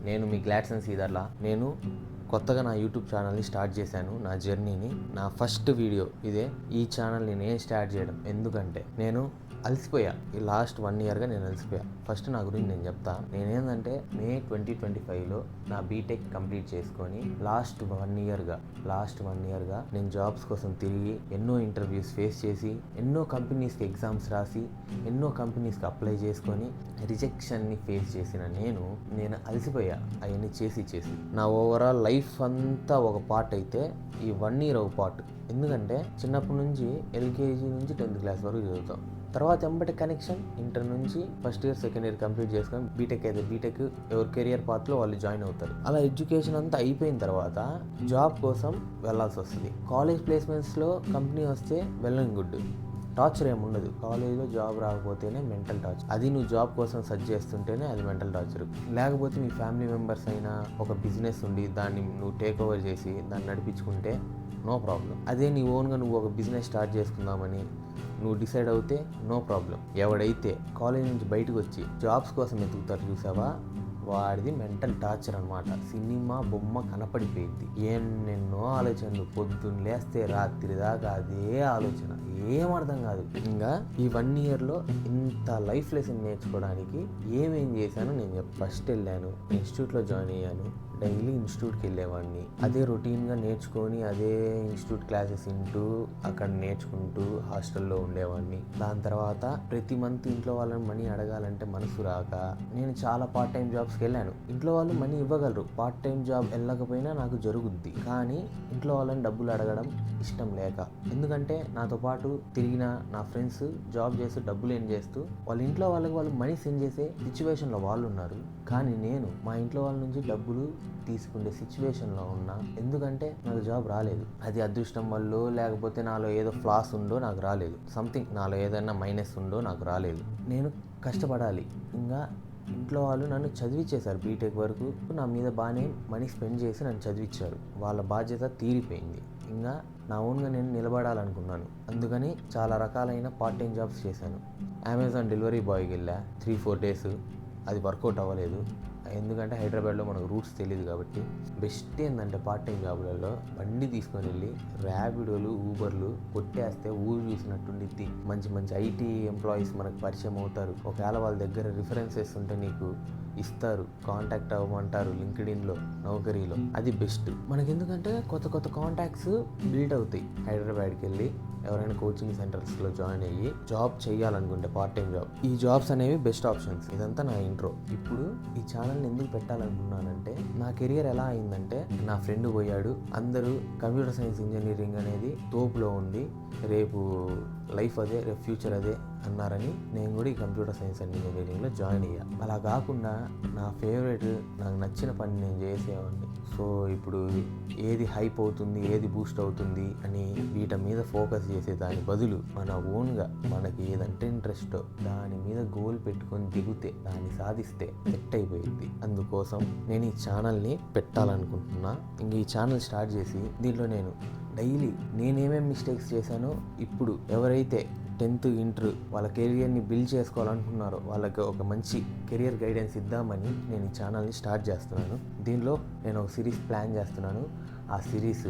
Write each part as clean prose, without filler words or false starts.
నేను మీ గ్లాడ్సన్ సీదర్లా. నేను కొత్తగా నా యూట్యూబ్ ఛానల్ని స్టార్ట్ చేశాను. నా జర్నీని, నా ఫస్ట్ వీడియో ఇదే. ఈ ఛానల్ని నేను స్టార్ట్ చేయడం ఎందుకంటే నేను అలసిపోయా. ఈ లాస్ట్ 1 ఇయర్గా నేను అలసిపోయా. ఫస్ట్ నా గురించి నేను చెప్తా. నేనేంటంటే మే 2025లో నా బీటెక్ కంప్లీట్ చేసుకొని లాస్ట్ వన్ ఇయర్గా నేను జాబ్స్ కోసం తిరిగి ఎన్నో ఇంటర్వ్యూస్ ఫేస్ చేసి ఎన్నో కంపెనీస్కి ఎగ్జామ్స్ రాసి ఎన్నో కంపెనీస్కి అప్లై చేసుకొని రిజెక్షన్ని ఫేస్ చేసిన నేను అలసిపోయా. అవన్నీ చేసి నా ఓవరాల్ లైఫ్ అంతా ఒక పార్ట్ అయితే ఈ 1 ఇయర్ ఒక పార్ట్. ఎందుకంటే చిన్నప్పటి నుంచి ఎల్కేజీ నుంచి 10th క్లాస్ వరకు చదువుతాం. తర్వాత ఎంబటి కనెక్షన్ ఇంటర్ నుంచి first year second year complete చేసుకొని బీటెక్ అయితే బీటెక్ ఎవరి కెరియర్ పాత్లో వాళ్ళు జాయిన్ అవుతారు. అలా ఎడ్యుకేషన్ అంతా అయిపోయిన తర్వాత జాబ్ కోసం వెళ్ళాల్సి వస్తుంది. కాలేజ్ ప్లేస్మెంట్స్లో కంపెనీ వస్తే వెల్ అండ్ గుడ్, టార్చర్ ఏముండదు. కాలేజ్లో జాబ్ రాకపోతేనే మెంటల్ టార్చర్. అది నువ్వు జాబ్ కోసం సర్చ్ చేస్తుంటేనే అది మెంటల్ టార్చర్. లేకపోతే మీ ఫ్యామిలీ మెంబర్స్ అయినా ఒక బిజినెస్ ఉండి దాన్ని నువ్వు టేక్ ఓవర్ చేసి దాన్ని నడిపించుకుంటే నో ప్రాబ్లం. అదే నీ ఓన్గా నువ్వు ఒక బిజినెస్ స్టార్ట్ చేసుకుందామని నువ్వు డిసైడ్ అవుతే నో ప్రాబ్లం. ఎవడైతే కాలేజ్ నుంచి బయటకు వచ్చి జాబ్స్ కోసం ఎదుగుతారు చూసావా, వాడిది మెంటల్ టార్చర్ అనమాట. సినిమా బొమ్మ కనపడిపోయింది. ఎన్నెన్నో ఆలోచనలు, పొద్దున్న లేస్తే రాత్రి దాకా అదే ఆలోచన, ఏం అర్థం కాదు. ఇంకా ఈ 1 ఇయర్లో ఇంత లైఫ్ లెసన్ నేర్చుకోవడానికి ఏమేం చేశాను నేను ఫస్ట్ వెళ్ళాను, ఇన్స్టిట్యూట్లో జాయిన్ అయ్యాను. డైలీ ఇన్స్టిట్యూట్కి వెళ్ళేవాడిని. అదే రొటీన్గా నేర్చుకొని అదే ఇన్స్టిట్యూట్ క్లాసెస్ వింటూ అక్కడ నేర్చుకుంటూ హాస్టల్లో ఉండేవాడిని. దాని తర్వాత ప్రతి మంత్ ఇంట్లో వాళ్ళని మనీ అడగాలంటే మనసు రాక నేను చాలా పార్ట్ టైం జాబ్స్కి వెళ్ళాను. ఇంట్లో వాళ్ళు మనీ ఇవ్వగలరు, పార్ట్ టైం జాబ్ వెళ్ళకపోయినా నాకు జరుగుద్ది. కానీ ఇంట్లో వాళ్ళని డబ్బులు అడగడం ఇష్టం లేక, ఎందుకంటే నాతో పాటు తిరిగిన నా ఫ్రెండ్స్ జాబ్ చేస్తూ డబ్బులు ఏం చేస్తూ వాళ్ళ ఇంట్లో వాళ్ళకి వాళ్ళు మనీ సెండ్ చేసే సిచ్యువేషన్లో వాళ్ళు ఉన్నారు. కానీ నేను మా ఇంట్లో వాళ్ళ నుంచి డబ్బులు తీసుకునే సిచ్యువేషన్లో ఉన్నా. ఎందుకంటే నాకు జాబ్ రాలేదు. అది అదృష్టం వల్ల లేకపోతే నాలో ఏదో ఫ్లాస్ ఉందో నాకు రాలేదు, సంథింగ్ నాలో ఏదైనా మైనస్ ఉందో నాకు రాలేదు. నేను కష్టపడాలి. ఇంకా ఇంట్లో వాళ్ళు నన్ను చదివించేశారు బీటెక్ వరకు. నా మీద బాగానే మనీ స్పెండ్ చేసి నన్ను చదివించారు. వాళ్ళ బాధ్యత తీరిపోయింది. ఇంకా నా ఓన్గా నేను నిలబడాలనుకున్నాను. అందుకని చాలా రకాలైన పార్ట్ టైం జాబ్స్ చేశాను. అమెజాన్ డెలివరీ బాయ్కి వెళ్ళా 3-4 డేస్. అది వర్కౌట్ అవ్వలేదు. ఎందుకంటే హైదరాబాద్లో మనకు రూట్స్ తెలియదు కాబట్టి. బెస్ట్ ఏంటంటే పార్ట్ టైం జాబ్లలో బండి తీసుకొని వెళ్ళి ర్యాపిడోలు, ఊబర్లు కొట్టేస్తే ఊరు చూసినట్టుండిద్ది. మంచి మంచి ఐటీ ఎంప్లాయీస్ మనకు పరిచయం అవుతారు. ఒకవేళ వాళ్ళ దగ్గర రిఫరెన్సెస్ ఉంటే నీకు ఇస్తారు, కాంటాక్ట్ అవ్వమంటారు లింక్డ్ఇన్లో, నౌకరీలో. అది బెస్ట్ మనకి. ఎందుకంటే కొత్త కొత్త కాంటాక్ట్స్ బిల్డ్ అవుతాయి. హైదరాబాద్కి వెళ్ళి ఎవరైనా కోచింగ్ సెంటర్స్లో జాయిన్ అయ్యి జాబ్ చేయాలనుకుంటే పార్ట్ టైం జాబ్, ఈ జాబ్స్ అనేవి బెస్ట్ ఆప్షన్స్. ఇదంతా నా ఇంట్రో. ఇప్పుడు ఈ ఛానల్ని ఎందుకు పెట్టాలనుకున్నానంటే నా కెరియర్ ఎలా అయిందంటే, నా ఫ్రెండ్ పోయాడు, అందరూ కంప్యూటర్ సైన్స్ ఇంజనీరింగ్ అనేది తోపులో ఉంది, రేపు లైఫ్ అదే, రేపు ఫ్యూచర్ అదే అన్నారని నేను కూడా ఈ కంప్యూటర్ సైన్స్ అండ్ ఇంజనీరింగ్లో జాయిన్ అయ్యా. అలా కాకుండా నా ఫేవరెట్, నాకు నచ్చిన పని నేను చేసేవాడిని. సో ఇప్పుడు ఏది హైప్ అవుతుంది, ఏది బూస్ట్ అవుతుంది అని వీటి మీద ఫోకస్ చేసే దాని బదులు మన ఓన్గా మనకి ఏదంటే ఇంట్రెస్టో దాని మీద గోల్ పెట్టుకొని దిగితే, దాన్ని సాధిస్తే సెట్ అయిపోయింది. అందుకోసం నేను ఈ ఛానల్ని పెట్టాలనుకుంటున్నా. ఇంక ఈ ఛానల్ స్టార్ట్ చేసి దీంట్లో నేను డైలీ నేనేమేమి మిస్టేక్స్ చేశానో, ఇప్పుడు ఎవరైతే 10th ఇంటర్ వాళ్ళ కెరియర్ని బిల్డ్ చేసుకోవాలనుకున్నారో వాళ్ళకి ఒక మంచి కెరియర్ గైడెన్స్ ఇద్దామని నేను ఈ ఛానల్ని స్టార్ట్ చేస్తున్నాను. దీనిలో నేను ఒక సిరీస్ ప్లాన్ చేస్తున్నాను. ఆ సిరీస్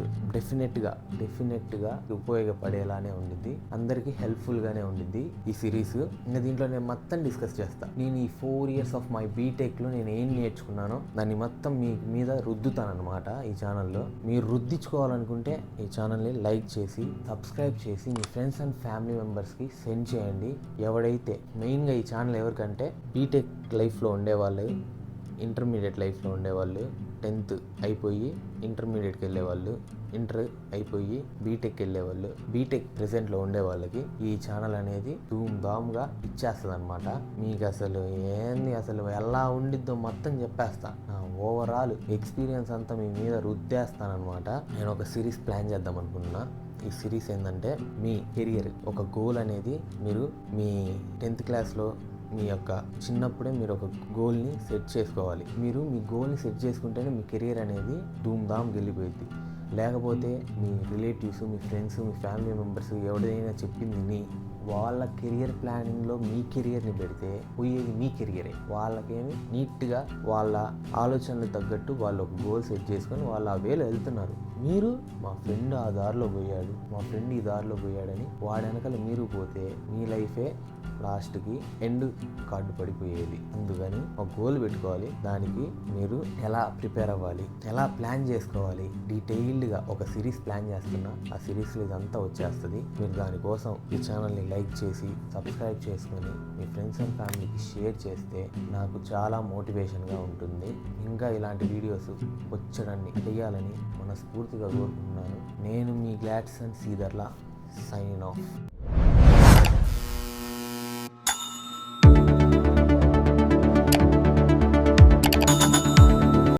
డెఫినెట్గా ఉపయోగపడేలానే ఉండిద్ది, అందరికీ హెల్ప్ఫుల్గానే ఉండిద్ది ఈ సిరీస్. ఇంకా దీంట్లో నేను మొత్తం డిస్కస్ చేస్తాను. నేను ఈ 4 years ఆఫ్ మై బీటెక్లో నేను ఏం నేర్చుకున్నానో దాన్ని మొత్తం మీ మీద రుద్దుతానమాట ఈ ఛానల్లో. మీరు రుద్దించుకోవాలనుకుంటే ఈ ఛానల్ని లైక్ చేసి సబ్స్క్రైబ్ చేసి మీ ఫ్రెండ్స్ అండ్ ఫ్యామిలీ మెంబర్స్కి సెండ్ చేయండి. ఎవడైతే మెయిన్గా ఈ ఛానల్ ఎవరికంటే బీటెక్ లైఫ్లో ఉండేవాళ్ళు, ఇంటర్మీడియట్ లైఫ్లో ఉండేవాళ్ళు, 10th అయిపోయి ఇంటర్మీడియట్కి వెళ్ళేవాళ్ళు, ఇంటర్ అయిపోయి బీటెక్ వెళ్ళేవాళ్ళు, బీటెక్ ప్రెజెంట్లో ఉండే వాళ్ళకి ఈ ఛానల్ అనేది ధూమ్ధామ్గా ఇచ్చేస్తుంది అనమాట. మీకు అసలు ఎలా ఉండిద్దో మొత్తం చెప్పేస్తా. నా ఓవరాల్ ఎక్స్పీరియన్స్ అంతా మీ మీద రుద్దేస్తానమాట. నేను ఒక సిరీస్ ప్లాన్ చేద్దాం అనుకున్నా. ఈ సిరీస్ ఏంటంటే మీ కెరియర్ ఒక గోల్ అనేది మీరు మీ 10th క్లాస్లో మీ యొక్క చిన్నప్పుడే మీరు ఒక గోల్ని సెట్ చేసుకోవాలి. మీరు మీ గోల్ని సెట్ చేసుకుంటేనే మీ కెరియర్ అనేది ధూమ్ధామ్ వెళ్ళిపోయింది. లేకపోతే మీ రిలేటివ్స్, మీ ఫ్రెండ్స్, మీ ఫ్యామిలీ మెంబర్స్ ఎవడైనా చెప్పింది వాళ్ళ కెరియర్ ప్లానింగ్లో మీ కెరియర్ని పెడితే పోయేది మీ కెరియరే. వాళ్ళకేమి నీట్గా వాళ్ళ ఆలోచనలు తగ్గట్టు వాళ్ళు ఒక గోల్ సెట్ చేసుకొని వాళ్ళు ఆ వేలో వెళ్తున్నారు. మీరు మా ఫ్రెండ్ ఆ దారిలో పోయాడు, మా ఫ్రెండ్ ఈ దారిలో పోయాడని వాడి వెనకాల మీరు పోతే మీ లైఫే లాస్ట్కి ఎండ్ కార్డు పడిపోయేది. అందుకని ఒక గోల్ పెట్టుకోవాలి, దానికి మీరు ఎలా ప్రిపేర్ అవ్వాలి, ఎలా ప్లాన్ చేసుకోవాలి, డీటెయిల్డ్గా ఒక సిరీస్ ప్లాన్ చేస్తున్నా. ఆ సిరీస్లో ఇదంతా వచ్చేస్తుంది. మీరు దానికోసం ఈ ఛానల్ని లైక్ చేసి సబ్స్క్రైబ్ చేసుకొని మీ ఫ్రెండ్స్ అండ్ ఫ్యామిలీకి షేర్ చేస్తే నాకు చాలా మోటివేషన్గా ఉంటుంది. ఇంకా ఇలాంటి వీడియోస్ వచ్చడన్ని చేయాలని మనస్ఫూర్తిగా కోరుకుంటున్నాను. నేను మీ గ్లాడ్సన్ శ్రీధర్ల, సైన్ ఆఫ్.